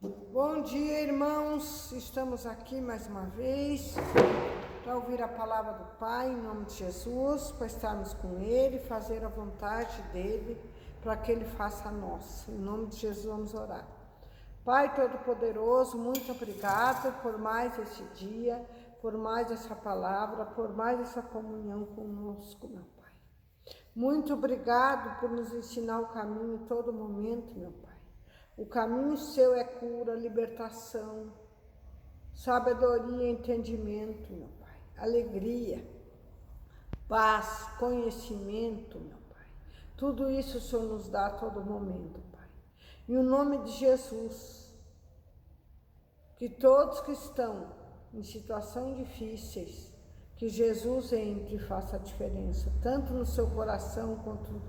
Bom dia, irmãos. Estamos aqui mais uma vez para ouvir a palavra do Pai, em nome de Jesus, para estarmos com Ele, fazer a vontade dEle, para que Ele faça a nossa. Em nome de Jesus, vamos orar. Pai Todo-Poderoso, muito obrigado por mais esse dia, por mais essa palavra, por mais essa comunhão conosco, meu Pai. Muito obrigado por nos ensinar o caminho em todo momento, meu Pai. O caminho seu é cura, libertação, sabedoria, entendimento, meu Pai. Alegria, paz, conhecimento, meu Pai. Tudo isso o Senhor nos dá a todo momento, Pai. Em o nome de Jesus, que todos que estão em situações difíceis, que Jesus entre e faça a diferença, tanto no seu coração quanto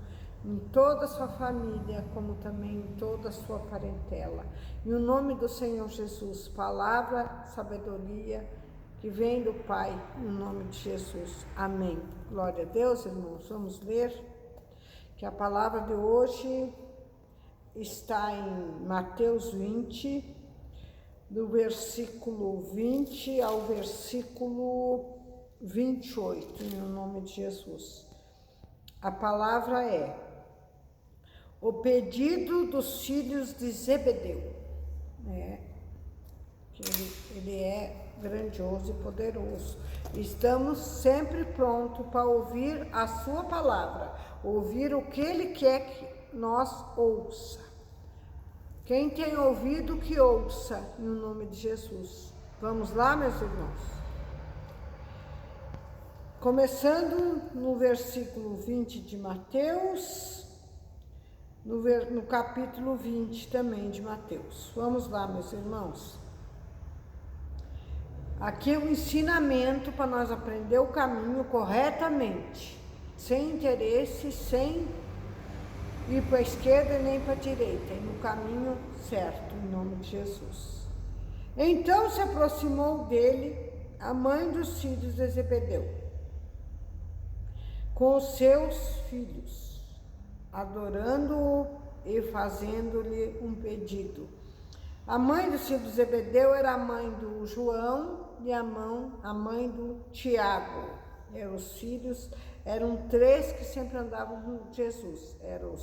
em toda a sua família, como também em toda a sua parentela. Em o nome do Senhor Jesus, palavra, sabedoria, que vem do Pai, em nome de Jesus. Amém. Glória a Deus, irmãos. Vamos ler, que a palavra de hoje está em Mateus 20, do versículo 20 ao versículo 28, em nome de Jesus. A palavra é: o pedido dos filhos de Zebedeu. Ele é grandioso e poderoso. Estamos sempre prontos para ouvir a sua palavra, ouvir o que Ele quer que nós ouça. Quem tem ouvido, que ouça, no nome de Jesus. Vamos lá, meus irmãos? Começando no versículo 20 de Mateus, no capítulo 20 também de Mateus. Vamos lá, meus irmãos. Aqui é um ensinamento para nós aprender o caminho corretamente, sem interesse, sem ir para a esquerda nem para a direita, no caminho certo, em nome de Jesus. Então se aproximou dele a mãe dos filhos de Zebedeu, com os seus filhos, adorando-o e fazendo-lhe um pedido. A mãe dos filhos de Zebedeu era a mãe do João e a mãe do Tiago. Os filhos, eram três que sempre andavam com Jesus. Eram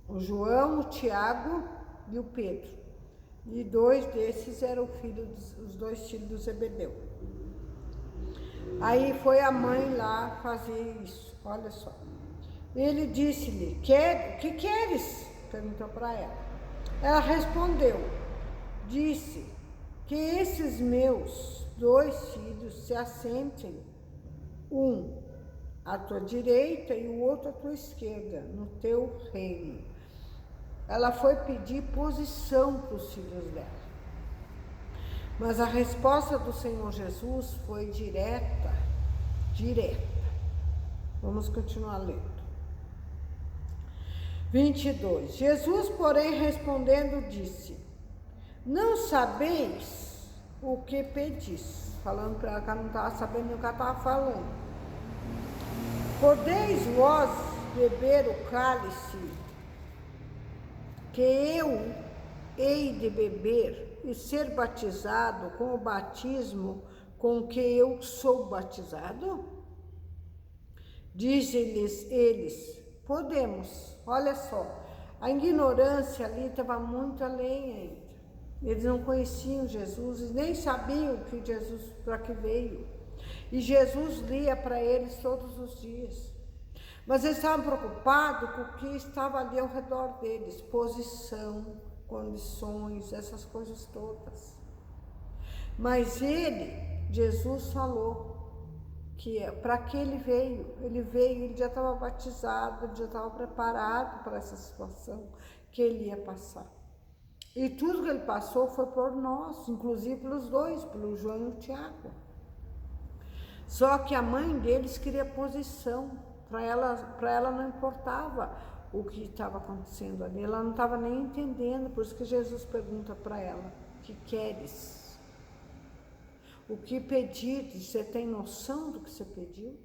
o João, o Tiago e o Pedro. E dois desses eram os dois filhos do Zebedeu. Aí foi a mãe lá fazer isso, olha só. Ele disse-lhe: o que queres? Perguntou para ela. Ela respondeu, disse: que esses meus dois filhos se assentem, um à tua direita e o outro à tua esquerda, no teu reino. Ela foi pedir posição para os filhos dela. Mas a resposta do Senhor Jesus foi direta. Vamos continuar lendo. 22. Jesus, porém, respondendo, disse: não sabeis o que pedis. Falando para ela que ela não estava sabendo o que ela estava falando. Podeis vós beber o cálice que eu hei de beber e ser batizado com o batismo com que eu sou batizado? Dizem-lhes eles: podemos. Olha só, a ignorância ali estava muito além ainda. Eles não conheciam Jesus e nem sabiam que Jesus para que veio. E Jesus lia para eles todos os dias. Mas eles estavam preocupados com o que estava ali ao redor deles, posição, condições, essas coisas todas. Mas Jesus falou que para que ele veio, ele já estava batizado, ele já estava preparado para essa situação que ele ia passar. E tudo que ele passou foi por nós, inclusive pelos dois, pelo João e o Tiago. Só que a mãe deles queria posição, para ela não importava o que estava acontecendo ali, ela não estava nem entendendo, por isso que Jesus pergunta para ela: o que queres? O que pedires? Você tem noção do que você pediu?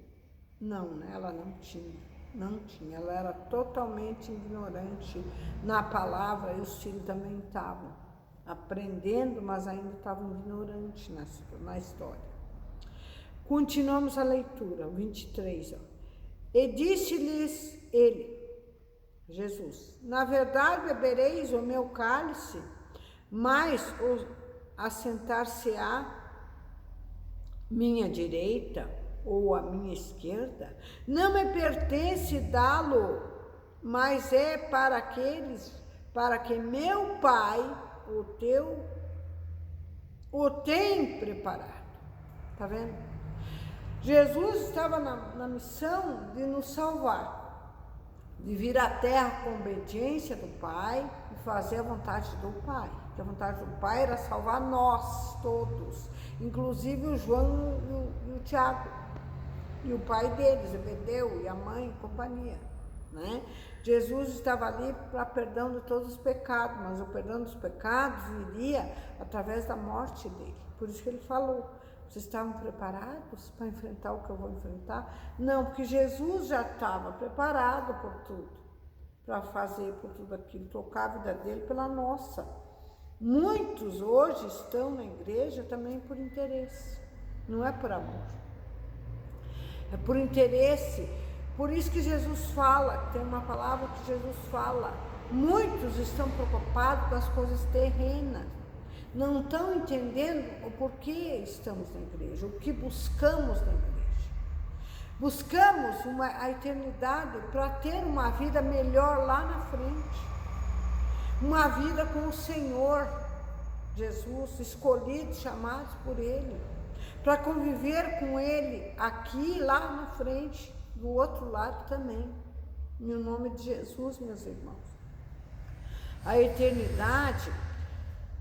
Não, né? Ela não tinha, ela era totalmente ignorante na palavra, e os filhos também estavam. aprendendo, mas ainda estavam ignorantes na história. Continuamos a leitura, 23. E disse-lhes ele, Jesus, na verdade bebereis o meu cálice, mas assentar-se-á minha direita ou a minha esquerda, não me pertence dá-lo, mas é para aqueles, para que meu Pai, o tem preparado. Tá vendo? Jesus estava na missão de nos salvar, de vir à terra com obediência do Pai e fazer a vontade do Pai. Porque a vontade do Pai era salvar nós todos, inclusive o João e o Tiago, e o pai deles, Zebedeu, e a mãe e companhia, né? Jesus estava ali para perdão de todos os pecados, mas o perdão dos pecados viria através da morte dele. Por isso que ele falou, vocês estavam preparados para enfrentar o que eu vou enfrentar? Não, porque Jesus já estava preparado por tudo, para fazer por tudo aquilo, trocar a vida dele pela nossa. Muitos hoje estão na igreja também por interesse, não é por amor. É por interesse. Por isso que Jesus fala, tem uma palavra que Jesus fala, muitos estão preocupados com as coisas terrenas, não estão entendendo o porquê estamos na igreja, o que buscamos na igreja. Buscamos a eternidade para ter uma vida melhor lá na frente, uma vida com o Senhor Jesus, escolhidos, chamados por Ele, para conviver com Ele aqui, lá na frente, do outro lado também, no nome de Jesus, meus irmãos. A eternidade,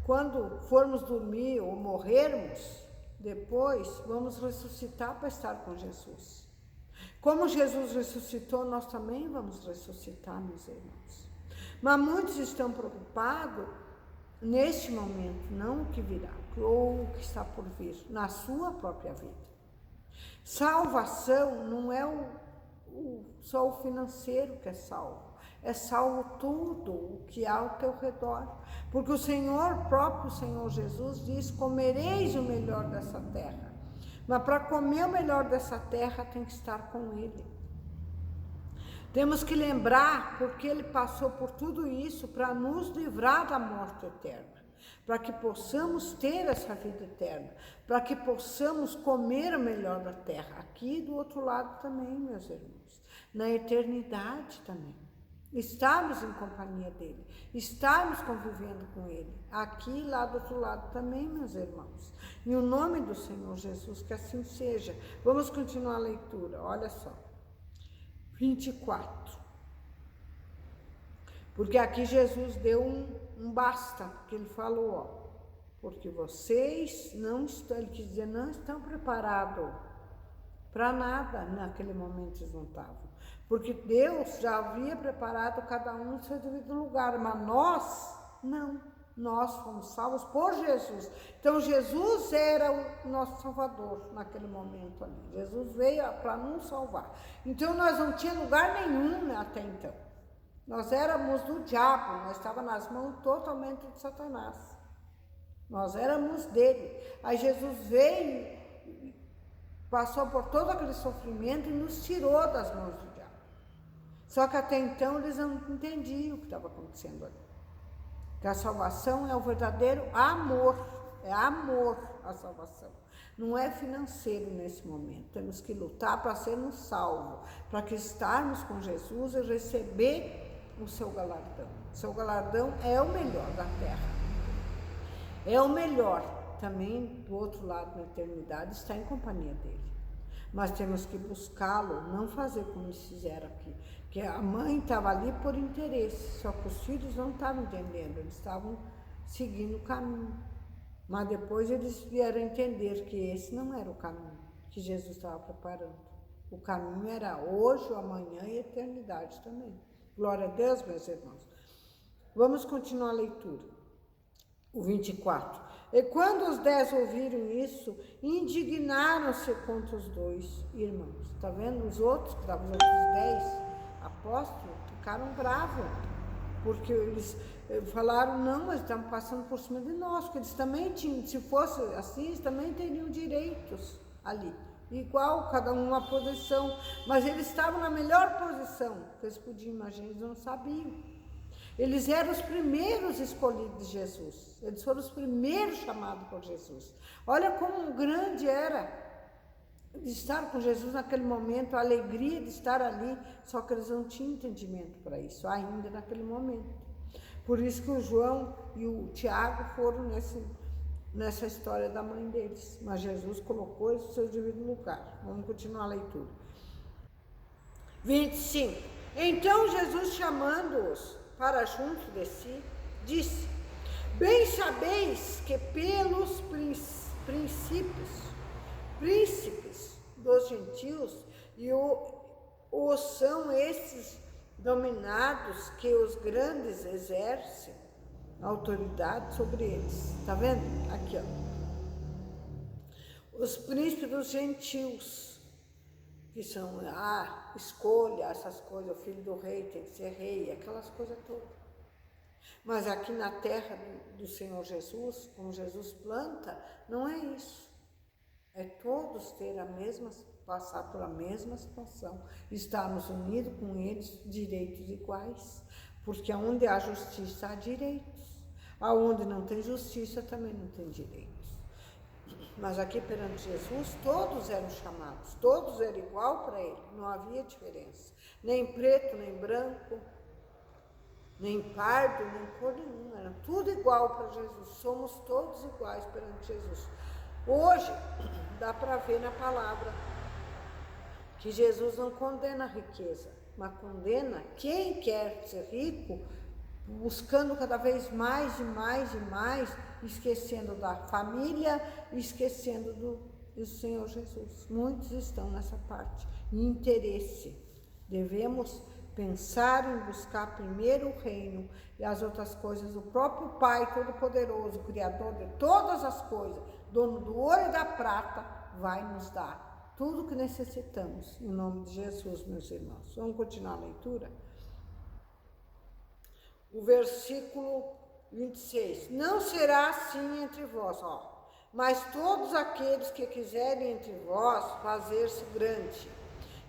quando formos dormir ou morrermos, depois vamos ressuscitar para estar com Jesus. Como Jesus ressuscitou, nós também vamos ressuscitar, meus irmãos. Mas muitos estão preocupados neste momento, não o que virá, ou o que está por vir, na sua própria vida. Salvação não é só o financeiro que é salvo tudo o que há ao teu redor, porque o próprio Senhor Jesus diz, comereis o melhor dessa terra, mas para comer o melhor dessa terra tem que estar com Ele. Temos que lembrar porque Ele passou por tudo isso para nos livrar da morte eterna, para que possamos ter essa vida eterna, para que possamos comer o melhor da terra, aqui e do outro lado também, meus irmãos, na eternidade também. Estarmos em companhia dEle, estarmos convivendo com Ele, aqui e lá do outro lado também, meus irmãos. Em o nome do Senhor Jesus, que assim seja. Vamos continuar a leitura, olha só. 24. Porque aqui Jesus deu um basta, porque Ele falou, ó, porque vocês não estão, Ele quis dizer, não estão preparados para nada, naquele momento eles não estavam. Porque Deus já havia preparado cada um no seu devido lugar, mas nós, não. Nós fomos salvos por Jesus. Então Jesus era o nosso Salvador naquele momento ali. Jesus veio para nos salvar. Então nós não tínhamos lugar nenhum até então. Nós éramos do diabo, nós estávamos nas mãos totalmente de Satanás. Nós éramos dele. Aí Jesus veio, passou por todo aquele sofrimento e nos tirou das mãos do diabo. Só que até então eles não entendiam o que estava acontecendo ali. Que a salvação é o verdadeiro amor, é amor a salvação. Não é financeiro nesse momento. Temos que lutar para sermos salvos, para que estarmos com Jesus e receber o seu galardão. O seu galardão é o melhor da terra. É o melhor também do outro lado na eternidade, está em companhia dele. Mas temos que buscá-lo, não fazer como eles fizeram aqui. Que a mãe estava ali por interesse, só que os filhos não estavam entendendo, eles estavam seguindo o caminho. Mas depois eles vieram entender que esse não era o caminho que Jesus estava preparando. O caminho era hoje, amanhã e a eternidade também. Glória a Deus, meus irmãos. Vamos continuar a leitura. O 24. E quando os 10 ouviram isso, indignaram-se contra os 2 irmãos. Está vendo? Os outros, os outros 10 apóstolos, ficaram bravos, porque falaram, não, mas estão passando por cima de nós, porque eles também tinham, se fosse assim, eles também teriam direitos ali, igual, cada um uma posição, mas eles estavam na melhor posição que eles podiam imaginar, eles não sabiam. Eles eram os primeiros escolhidos de Jesus, eles foram os primeiros chamados por Jesus. Olha como grande era de estar com Jesus naquele momento, a alegria de estar ali, só que eles não tinham entendimento para isso ainda naquele momento. Por isso que o João e o Tiago foram nessa história da mãe deles, mas Jesus colocou eles no seu devido lugar. Vamos continuar a leitura. 25. Então Jesus, chamando-os para junto de si, disse: bem sabeis que pelos príncipes dos gentios e os são esses dominados que os grandes exercem autoridade sobre eles. Tá vendo? Aqui, ó. Os príncipes dos gentios, que são escolha, essas coisas, o filho do rei tem que ser rei, aquelas coisas todas. Mas aqui na terra do Senhor Jesus, como Jesus planta, não é isso. É todos ter a mesma, passar pela mesma situação, estarmos unidos com eles, direitos iguais, porque onde há justiça há direitos, aonde não tem justiça também não tem direitos. Mas aqui perante Jesus todos eram chamados, todos eram igual para ele, não havia diferença, nem preto, nem branco, nem pardo, nem cor nenhuma, era tudo igual para Jesus, somos todos iguais perante Jesus. Hoje, dá para ver na palavra que Jesus não condena a riqueza, mas condena quem quer ser rico, buscando cada vez mais e mais e mais, esquecendo da família, esquecendo do Senhor Jesus. Muitos estão nessa parte, interesse. Devemos pensar em buscar primeiro o reino e as outras coisas, o próprio Pai Todo-Poderoso, Criador de todas as coisas, dono do ouro e da prata, vai nos dar tudo o que necessitamos, em nome de Jesus, meus irmãos. Vamos continuar a leitura? O versículo 26. Não será assim entre vós, mas todos aqueles que quiserem entre vós fazer-se grande,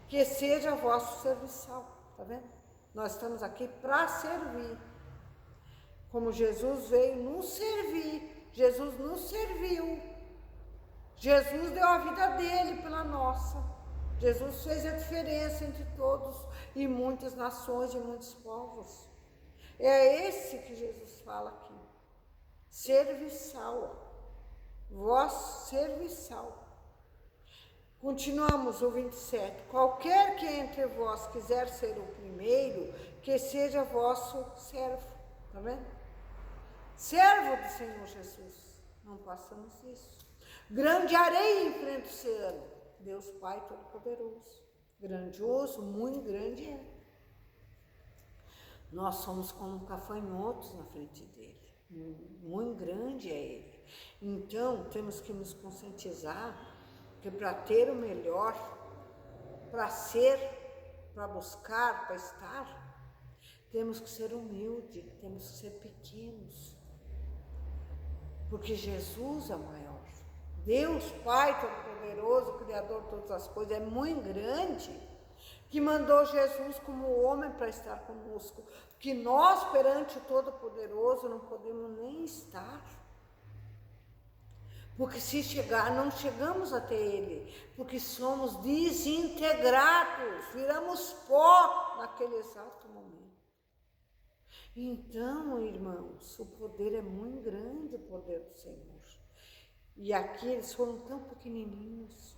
que seja vosso serviçal. Tá vendo? Nós estamos aqui para servir. Como Jesus veio nos servir, Jesus nos serviu. Jesus deu a vida dele pela nossa. Jesus fez a diferença entre todos e muitas nações e muitos povos. É esse que Jesus fala aqui. Serviçal. Vós serviçal. Continuamos o 27. Qualquer que entre vós quiser ser o primeiro, que seja vosso servo. Tá vendo? Servo do Senhor Jesus. Não passamos isso. Grande areia enfrenta o oceano. Deus Pai Todo-Poderoso. Grandioso, muito grande é. Nós somos como gafanhotos na frente dele. Muito grande é ele. Então, temos que nos conscientizar que para ter o melhor, para ser, para buscar, para estar, temos que ser humildes, temos que ser pequenos. Porque Jesus é o maior. Deus Pai Todo-Poderoso, Criador de todas as coisas, é muito grande, que mandou Jesus como homem para estar conosco, que nós perante o Todo-Poderoso não podemos nem estar, porque se chegar, não chegamos até Ele, porque somos desintegrados, viramos pó naquele exato momento. Então, irmãos, o poder é muito grande, o poder do Senhor. E aqui eles foram tão pequenininhos,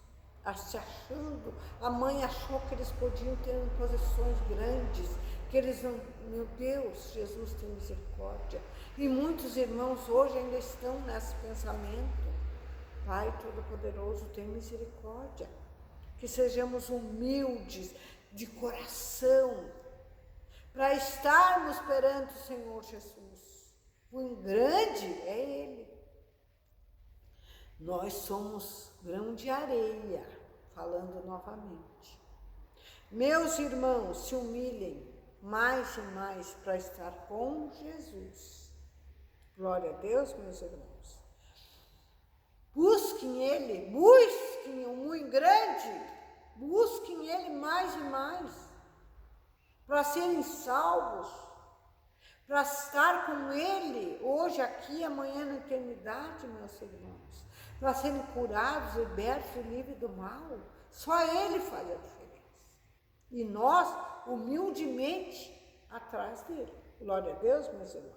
se achando, a mãe achou que eles podiam ter posições grandes, que eles não, meu Deus, Jesus tem misericórdia. E muitos irmãos hoje ainda estão nesse pensamento. Pai Todo-Poderoso, tem misericórdia. Que sejamos humildes de coração, para estarmos perante o Senhor Jesus. O grande é Ele. Nós somos grão de areia, falando novamente. Meus irmãos, se humilhem mais e mais para estar com Jesus. Glória a Deus, meus irmãos. Busquem Ele, busquem o muito grande, busquem Ele mais e mais, para serem salvos, para estar com Ele hoje, aqui, amanhã, na eternidade, meus irmãos, para serem curados, libertos e livres do mal. Só Ele faz a diferença. E nós, humildemente, atrás dele. Glória a Deus, meus irmãos.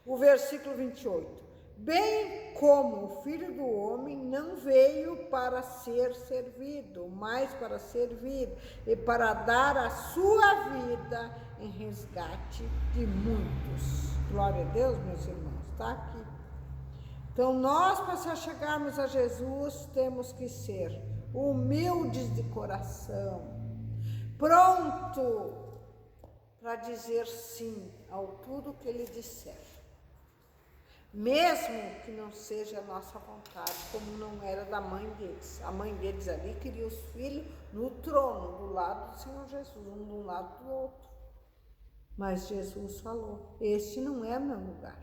O versículo 28. Bem como o Filho do Homem não veio para ser servido, mas para servir e para dar a sua vida em resgate de muitos. Glória a Deus, meus irmãos, está aqui. Então, nós, para chegarmos a Jesus, temos que ser humildes de coração, pronto para dizer sim ao tudo que Ele disser. Mesmo que não seja a nossa vontade, como não era da mãe deles. A mãe deles ali queria os filhos no trono, do lado do Senhor Jesus, um do lado do outro. Mas Jesus falou, este não é meu lugar.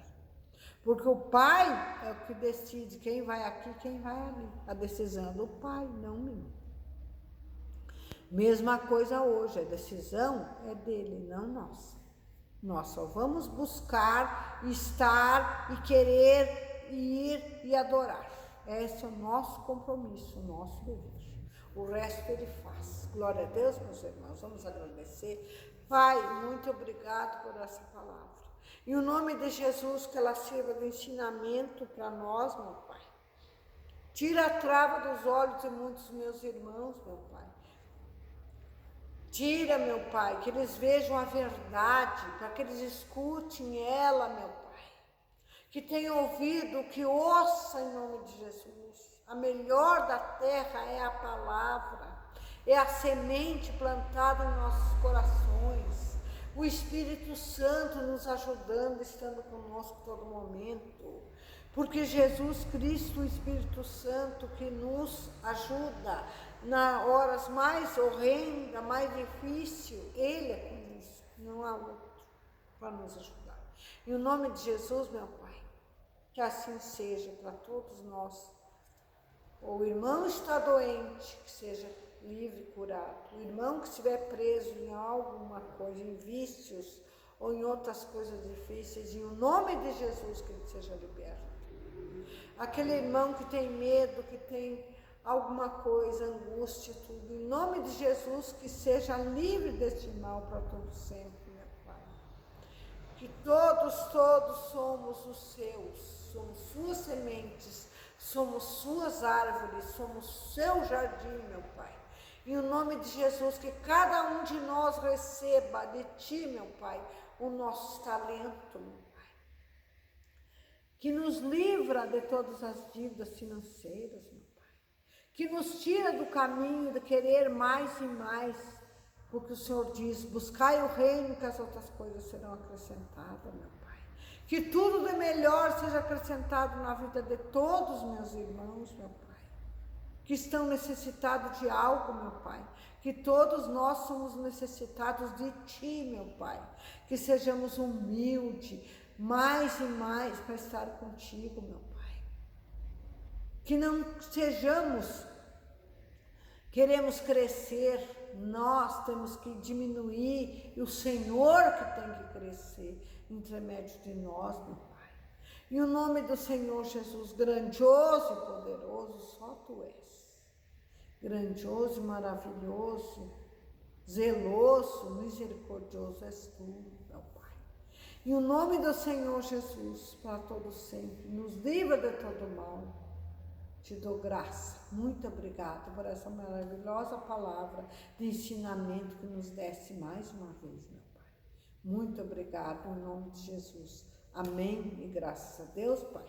Porque o Pai é o que decide quem vai aqui, quem vai ali. A decisão é do Pai, não minha. Mesma coisa hoje, a decisão é dele, não nossa. Nós só vamos buscar, estar e querer ir e adorar. Esse é o nosso compromisso, o nosso dever. O resto Ele faz. Glória a Deus, meus irmãos, vamos agradecer. Pai, muito obrigado por essa palavra. Em o nome de Jesus, que ela sirva de ensinamento para nós, meu Pai. Tira a trava dos olhos de muitos meus irmãos, meu Pai. Tira, meu Pai, que eles vejam a verdade, para que eles escutem ela, meu Pai. Que tenham ouvido, que ouça em nome de Jesus. A melhor da terra é a palavra, é a semente plantada em nossos corações. O Espírito Santo nos ajudando, estando conosco todo momento. Porque Jesus Cristo, o Espírito Santo, que nos ajuda nas horas mais horrendas, mais difíceis, Ele é conosco, não há outro para nos ajudar. Em nome de Jesus, meu Pai, que assim seja para todos nós. O irmão está doente, que seja livre, curado. O irmão que estiver preso em alguma coisa, em vícios ou em outras coisas difíceis, em nome de Jesus, que ele seja liberto. Aquele irmão que tem medo, que tem alguma coisa, angústia, tudo, em nome de Jesus, que seja livre deste mal para todo sempre, meu Pai. Que todos somos os seus, somos suas sementes, somos suas árvores, somos seu jardim, meu Pai. Em nome de Jesus, que cada um de nós receba de Ti, meu Pai, o nosso talento, meu Pai. Que nos livra de todas as dívidas financeiras, meu Pai. Que nos tira do caminho de querer mais e mais, porque o Senhor diz, buscai o reino, que as outras coisas serão acrescentadas, meu Pai. Que tudo de melhor seja acrescentado na vida de todos meus irmãos, meu Pai, que estão necessitados de algo, meu Pai. Que todos nós somos necessitados de Ti, meu Pai. Que sejamos humildes, mais e mais para estar contigo, meu Pai. Que não sejamos, queremos crescer, nós temos que diminuir, e o Senhor que tem que crescer, intermédio de nós, meu Pai. Em o nome do Senhor Jesus, grandioso e poderoso, só Tu és. Grandioso e maravilhoso, zeloso, misericordioso és Tu, meu Pai. Em o nome do Senhor Jesus, para todo sempre, nos livra de todo mal. Te dou graça. Muito obrigada por essa maravilhosa palavra de ensinamento que nos desse mais uma vez, meu Pai. Muito obrigada, em nome de Jesus. Amém e graças a Deus, Pai.